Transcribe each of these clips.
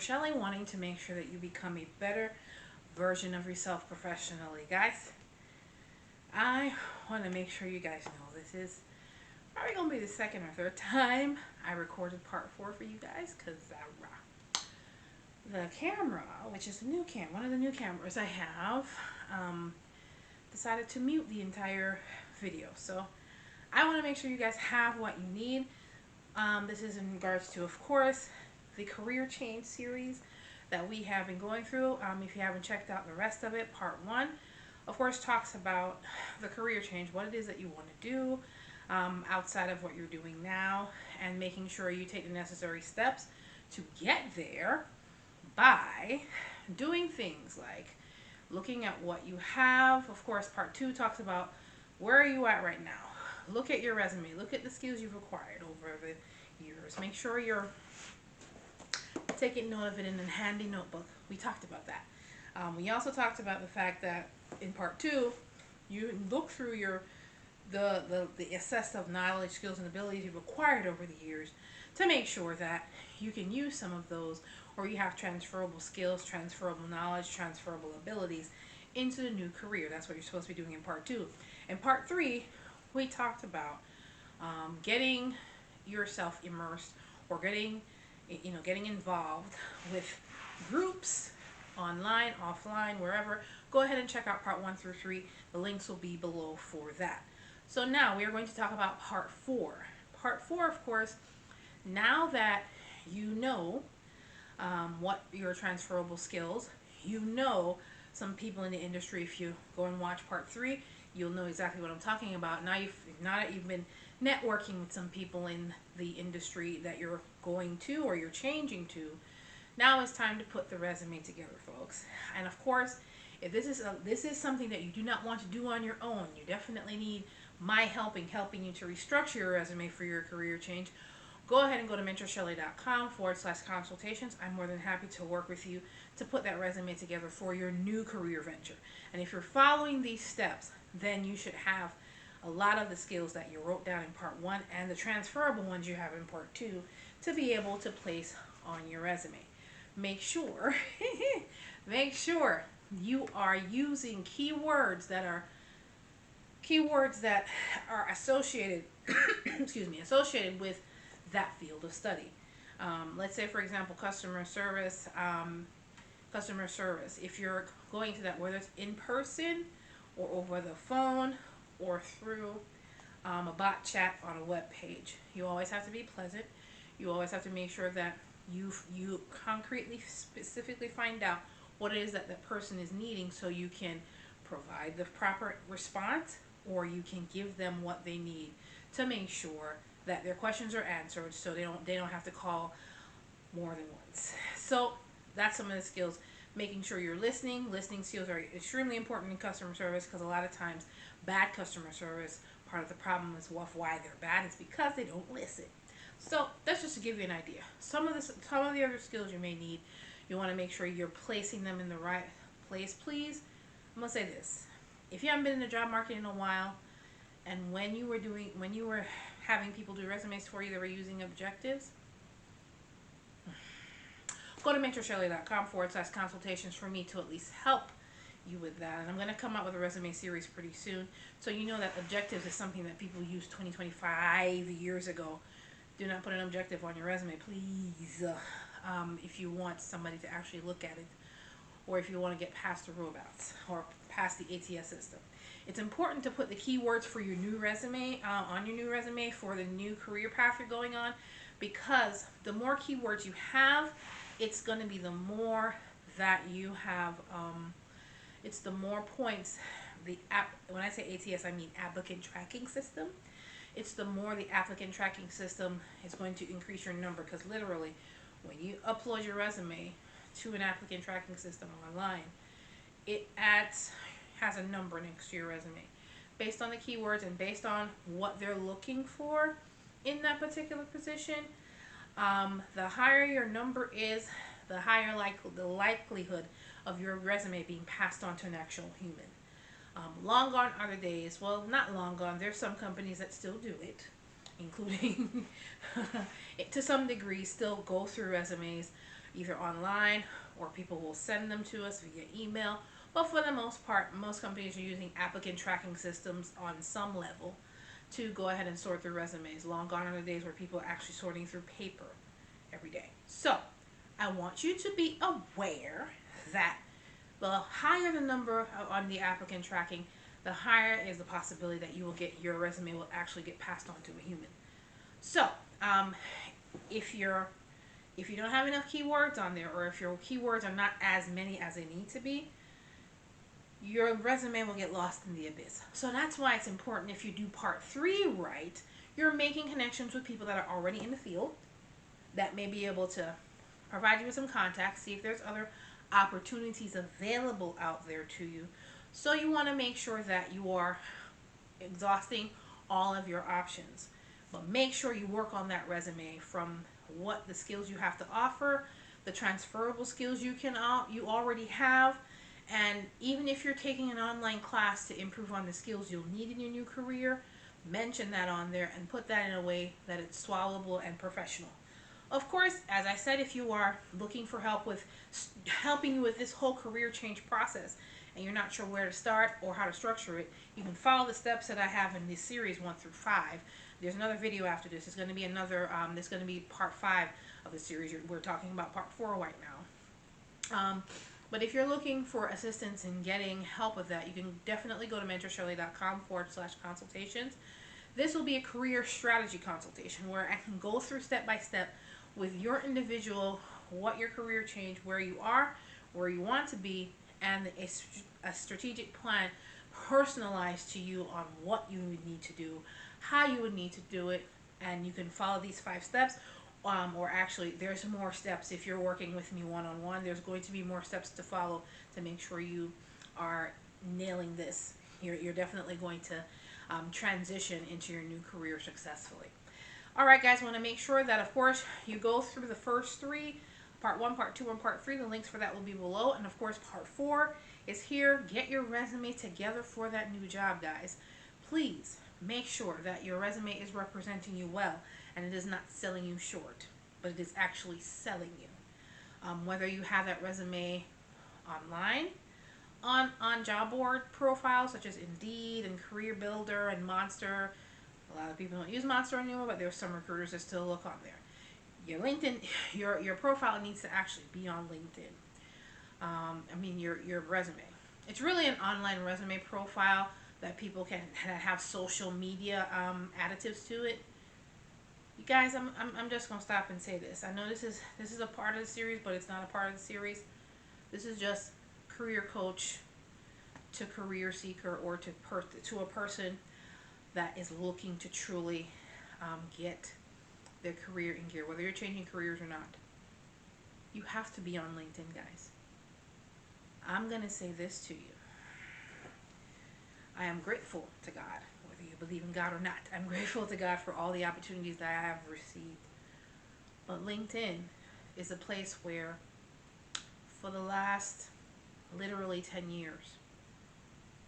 Shelley, wanting to make sure that you become a better version of yourself professionally. Guys, I want to make sure you guys know this is probably going to be the second or third time I recorded part 4 for you guys, because the camera, which is a new camera, one of the new cameras I have, decided to mute the entire video. So I want to make sure you guys have what you need. This is in regards to, of course, the career change series that we have been going through. If you haven't checked out the rest of it, part 1, of course, talks about the career change, what it is that you want to do outside of what you're doing now, and making sure you take the necessary steps to get there by doing things like looking at what you have. Of course, part 2 talks about where are you at right now. Look at your resume. Look at the skills you've acquired over the years. Make sure you're taking note of it in a handy notebook. We talked about that. We also talked about the fact that in part 2, you look through the assess of knowledge, skills, and abilities you've acquired over the years to make sure that you can use some of those, or you have transferable skills, transferable knowledge, transferable abilities into the new career. That's what you're supposed to be doing in part 2. In part 3, we talked about getting yourself immersed, or getting involved with groups online, offline, wherever. Go ahead and check out part 1 through 3. The links will be below for that. So now we are going to talk about part 4. Part 4, of course, now that you know what your transferable skills, you know some people in the industry. If you go and watch part 3, you'll know exactly what I'm talking about. Now you've been networking with some people in the industry that you're going to, or you're changing to. Now it's time to put the resume together, folks. And of course, if this is something that you do not want to do on your own, you definitely need my helping you to restructure your resume for your career change. Go ahead and go to mentorshelley.com/consultations. I'm more than happy to work with you to put that resume together for your new career venture. And if you're following these steps, then you should have a lot of the skills that you wrote down in part 1 and the transferable ones you have in part 2 to be able to place on your resume. Make sure you are using keywords that are associated associated with that field of study. Let's say, for example, customer service. If you're going to that, whether it's in person or over the phone or through a bot chat on a web page, you always have to be pleasant. You always have to make sure that you concretely, specifically find out what it is that that person is needing, so you can provide the proper response, or you can give them what they need to make sure that their questions are answered, so they don't have to call more than once. So that's some of the skills. Making sure you're listening. Listening skills are extremely important in customer service, because a lot of times bad customer service, part of the problem is why they're bad is because they don't listen. So that's just to give you an idea. Some of the other skills you may need, you want to make sure you're placing them in the right place. Please, I'm gonna say this: if you haven't been in the job market in a while, and when you were having people do resumes for you, they were using objectives, go to mentorshelley.com/consultations for me to at least help you with that. And I'm going to come out with a resume series pretty soon, so you know that objectives is something that people used 25 years ago. Do not put an objective on your resume, please, if you want somebody to actually look at it, or if you want to get past the robots or past the ATS system. It's important to put the keywords for your new resume on your new resume for the new career path you're going on, because the more keywords you have, it's going to be the more that you have. It's the more points when I say ATS, I mean applicant tracking system. It's the more the applicant tracking system is going to increase your number, because literally, when you upload your resume to an applicant tracking system online, it has a number next to your resume based on the keywords and based on what they're looking for in that particular position. The higher your number is, the higher the likelihood of your resume being passed on to an actual human. Long gone are the days, well, not long gone, there's some companies that still do it, including to some degree still go through resumes either online or people will send them to us via email. But for the most part, most companies are using applicant tracking systems on some level to go ahead and sort through resumes. Long gone are the days where people are actually sorting through paper every day. So I want you to be aware that the higher the number on the applicant tracking, the higher is the possibility that you will get your resume will actually get passed on to a human. So if you don't have enough keywords on there, or if your keywords are not as many as they need to be, your resume will get lost in the abyss. So that's why it's important, if you do part 3 right, you're making connections with people that are already in the field that may be able to provide you with some contacts, see if there's other opportunities available out there to you. So you want to make sure that you are exhausting all of your options. But make sure you work on that resume, from what the skills you have to offer, the transferable skills you already have, and even if you're taking an online class to improve on the skills you'll need in your new career, mention that on there and put that in a way that it's swallowable and professional. Of course, as I said, if you are looking for help with helping you with this whole career change process and you're not sure where to start or how to structure it, you can follow the steps that I have in this series 1 through 5. There's another video after this. It's going to be another, there's going to be part 5 of the series. We're talking about part 4 right now. But if you're looking for assistance in getting help with that, you can definitely go to mentorshelley.com/consultations. This will be a career strategy consultation where I can go through step by step with your individual, what your career change, where you are, where you want to be, and a strategic plan personalized to you on what you would need to do, how you would need to do it, and you can follow these 5 steps. Or actually, there's more steps. If you're working with me one-on-one, there's going to be more steps to follow to make sure you are nailing this. You're definitely going to transition into your new career successfully. All right, guys, want to make sure that, of course, you go through the first 3, part 1, part 2, and part 3. The links for that will be below. And, of course, part 4 is here. Get your resume together for that new job, guys. Please make sure that your resume is representing you well and it is not selling you short, but it is actually selling you. Whether you have that resume online, on job board profiles such as Indeed and Career Builder and Monster. A lot of people don't use Monster anymore, but there's some recruiters that still look on there. Your LinkedIn, your profile needs to actually be on LinkedIn. Your resume. It's really an online resume profile that people can have social media additives to it. You guys, I'm just gonna stop and say this. I know this is a part of the series, but it's not a part of the series. This is just career coach to career seeker, or to a person that is looking to truly get their career in gear, whether you're changing careers or not. You have to be on LinkedIn, guys. I'm gonna say this to you. I am grateful to God, whether you believe in God or not. I'm grateful to God for all the opportunities that I have received. But LinkedIn is a place where, for the last literally 10 years,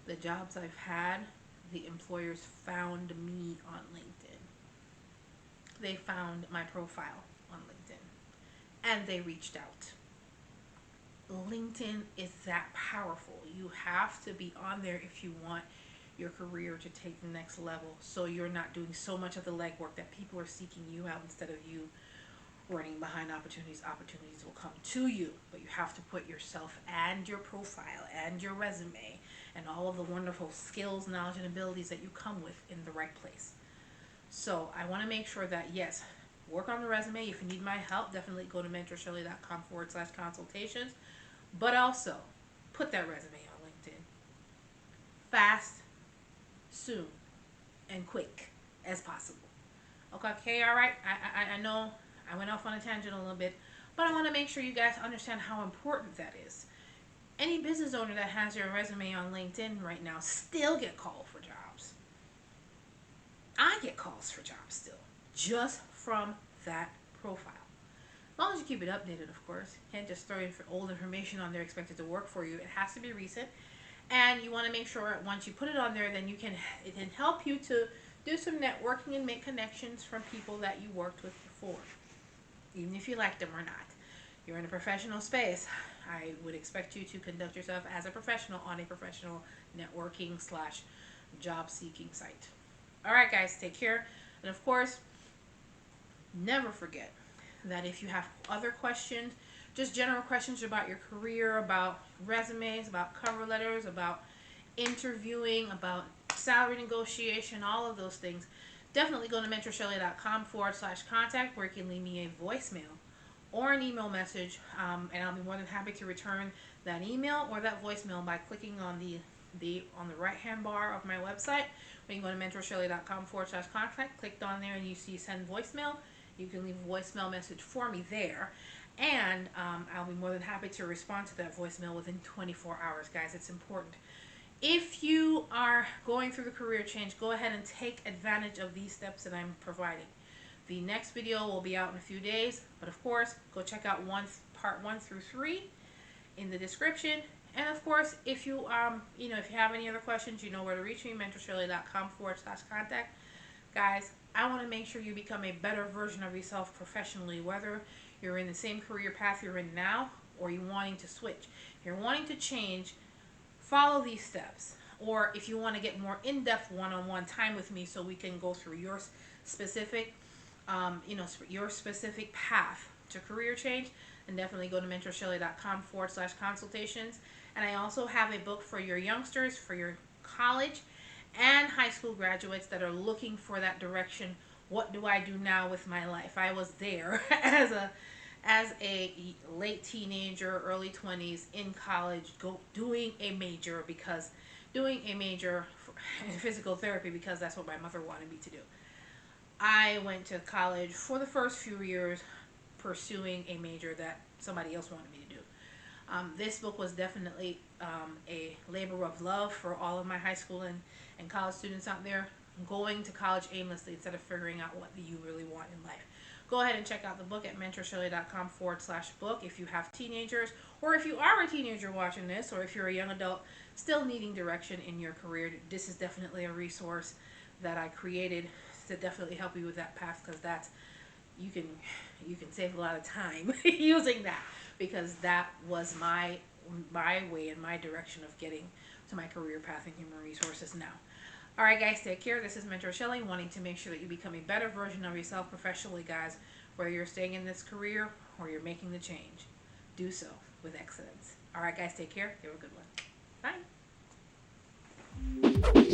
the jobs I've had, the employers found me on LinkedIn. They found my profile on LinkedIn, and they reached out. LinkedIn is that powerful. You have to be on there if you want your career to take the next level, so you're not doing so much of the legwork that people are seeking you out instead of you running behind opportunities. Opportunities will come to you, but you have to put yourself and your profile and your resume and all of the wonderful skills, knowledge, and abilities that you come with in the right place. So I want to make sure that, yes, work on the resume. If you need my help, definitely go to mentorshelley.com/consultations. But also, put that resume on LinkedIn. Fast, soon, and quick as possible. Okay, all right. I know I went off on a tangent a little bit, but I want to make sure you guys understand how important that is. Any business owner that has your resume on LinkedIn right now still get called for jobs. I get calls for jobs still, just from that profile. As long as you keep it updated, of course. You can't just throw old information on there expected to work for you. It has to be recent. And you want to make sure once you put it on there, then it can help you to do some networking and make connections from people that you worked with before, even if you like them or not. You're in a professional space. I would expect you to conduct yourself as a professional on a professional networking slash job seeking site. All right, guys, take care. And of course, never forget that if you have other questions, just general questions about your career, about resumes, about cover letters, about interviewing, about salary negotiation, all of those things, definitely go to mentorshelley.com/contact, where you can leave me a voicemail or an email message, and I'll be more than happy to return that email or that voicemail by clicking on the right hand bar of my website. When you go to mentorshelley.com/contact, clicked on there and you see send voicemail, you can leave a voicemail message for me there, and I'll be more than happy to respond to that voicemail within 24 hours, guys. It's important. If you are going through the career change, go ahead and take advantage of these steps that I'm providing. The next video will be out in a few days, but of course, go check out part 1 through 3 in the description. And of course, if you if you have any other questions, you know where to reach me, mentorshelley.com/contact. Guys, I want to make sure you become a better version of yourself professionally, whether you're in the same career path you're in now or you're wanting to switch. If you're wanting to change, follow these steps. Or if you want to get more in-depth one-on-one time with me so we can go through your specific your specific path to career change, then definitely go to mentorshelley.com/consultations. And I also have a book for your youngsters, for your college and high school graduates that are looking for that direction. What do I do now with my life? I was there as a late teenager, early 20s, in college, doing a major in physical therapy because that's what my mother wanted me to do. I went to college for the first few years pursuing a major that somebody else wanted me to do. This book was definitely a labor of love for all of my high school and college students out there going to college aimlessly instead of figuring out what you really want in life. Go ahead and check out the book at mentorshelley.com/book if you have teenagers, or if you are a teenager watching this, or if you're a young adult still needing direction in your career. This is definitely a resource that I created to definitely help you with that path, because that's you can save a lot of time using that, because that was my way and my direction of getting to my career path in human resources now. All right, guys, take care. This is Mentor Shelley, wanting to make sure that you become a better version of yourself professionally, guys. Whether you're staying in this career or you're making the change, do so with excellence. All right, guys, take care. You have a good one. Bye.